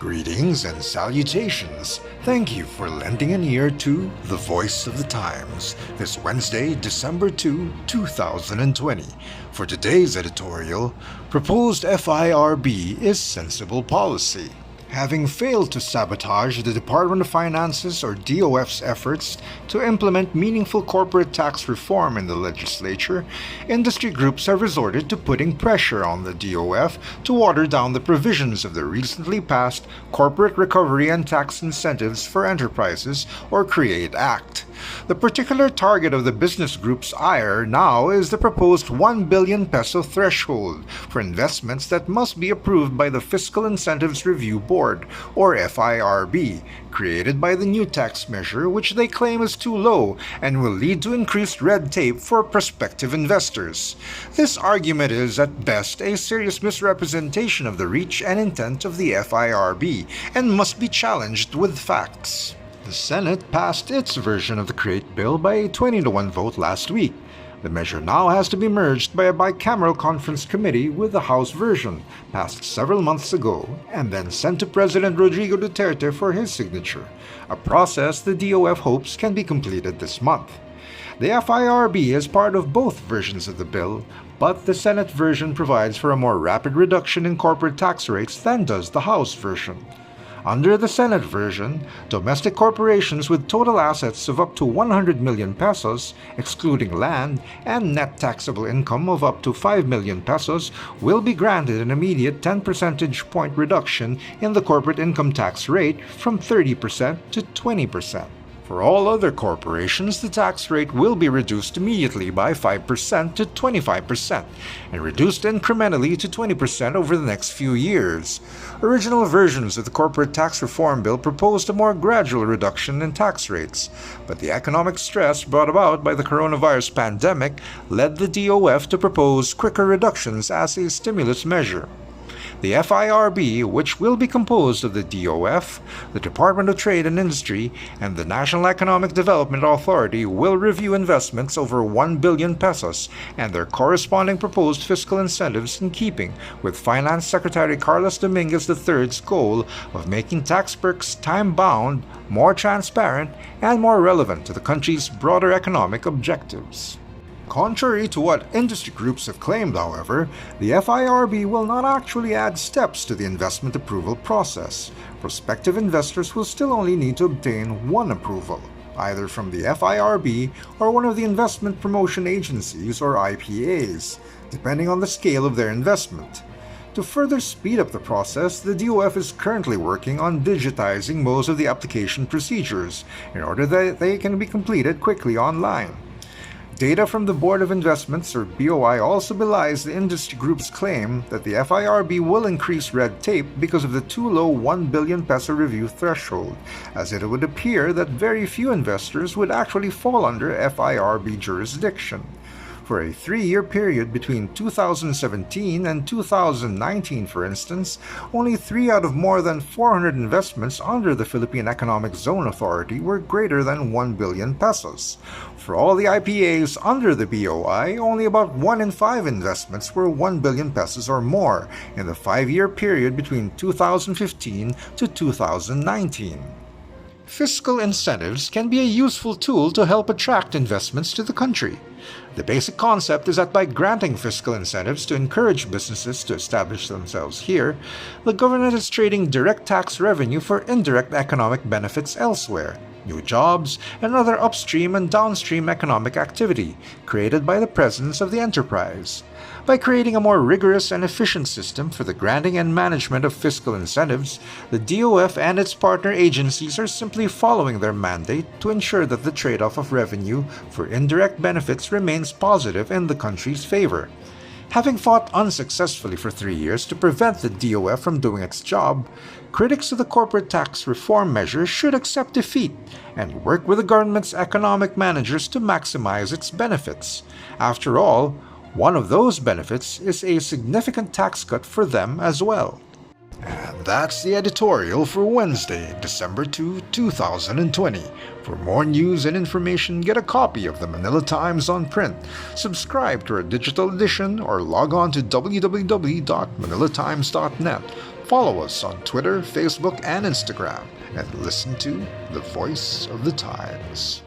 Greetings and salutations. Thank you for lending an ear to The Voice of the Times this Wednesday, December 2, 2020. For today's editorial, proposed FIRB is sensible policy. Having failed to sabotage the Department of Finance's or DOF's efforts to implement meaningful corporate tax reform in the legislature, industry groups have resorted to putting pressure on the DOF to water down the provisions of the recently passed Corporate Recovery and Tax Incentives for Enterprises or CREATE Act. The particular target of the business group's ire now is the proposed 1 billion peso threshold for investments that must be approved by the Fiscal Incentives Review Board, or FIRB, created by the new tax measure, which they claim is too low and will lead to increased red tape for prospective investors. This argument is, at best, a serious misrepresentation of the reach and intent of the FIRB and must be challenged with facts. The Senate passed its version of the CREATE bill by a 20-1 vote last week. The measure now has to be merged by a bicameral conference committee with the House version, passed several months ago, and then sent to President Rodrigo Duterte for his signature, a process the DOF hopes can be completed this month. The FIRB is part of both versions of the bill, but the Senate version provides for a more rapid reduction in corporate tax rates than does the House version. Under the Senate version, domestic corporations with total assets of up to 100 million pesos, excluding land, and net taxable income of up to 5 million pesos will be granted an immediate 10 percentage point reduction in the corporate income tax rate from 30% to 20%. For all other corporations, the tax rate will be reduced immediately by 5% to 25% and reduced incrementally to 20% over the next few years. Original versions of the Corporate Tax Reform Bill proposed a more gradual reduction in tax rates, but the economic stress brought about by the coronavirus pandemic led the DOF to propose quicker reductions as a stimulus measure. The FIRB, which will be composed of the DOF, the Department of Trade and Industry, and the National Economic Development Authority, will review investments over 1 billion pesos and their corresponding proposed fiscal incentives in keeping with Finance Secretary Carlos Dominguez III's goal of making tax perks time-bound, more transparent, and more relevant to the country's broader economic objectives. Contrary to what industry groups have claimed, however, the FIRB will not actually add steps to the investment approval process. Prospective investors will still only need to obtain one approval, either from the FIRB or one of the investment promotion agencies or IPAs, depending on the scale of their investment. To further speed up the process, the DOF is currently working on digitizing most of the application procedures in order that they can be completed quickly online. Data from the Board of Investments, or BOI, also belies the industry group's claim that the FIRB will increase red tape because of the too low 1 billion peso review threshold, as it would appear that very few investors would actually fall under FIRB jurisdiction. For a 3-year period between 2017 and 2019, for instance, only 3 out of more than 400 investments under the Philippine Economic Zone Authority were greater than 1 billion pesos. For all the IPAs under the BOI, only about 1 in 5 investments were 1 billion pesos or more in the 5-year period between 2015 to 2019. Fiscal incentives can be a useful tool to help attract investments to the country. The basic concept is that by granting fiscal incentives to encourage businesses to establish themselves here, the government is trading direct tax revenue for indirect economic benefits elsewhere, new jobs, and other upstream and downstream economic activity created by the presence of the enterprise. By creating a more rigorous and efficient system for the granting and management of fiscal incentives, the DOF and its partner agencies are simply following their mandate to ensure that the trade-off of revenue for indirect benefits remains positive in the country's favor. Having fought unsuccessfully for 3 years to prevent the DOF from doing its job, critics of the corporate tax reform measure should accept defeat and work with the government's economic managers to maximize its benefits. After all, one of those benefits is a significant tax cut for them as well. And that's the editorial for Wednesday, December 2, 2020. For more news and information, get a copy of the Manila Times on print, subscribe to our digital edition, or log on to www.manilatimes.net. Follow us on Twitter, Facebook, and Instagram, and listen to The Voice of the Times.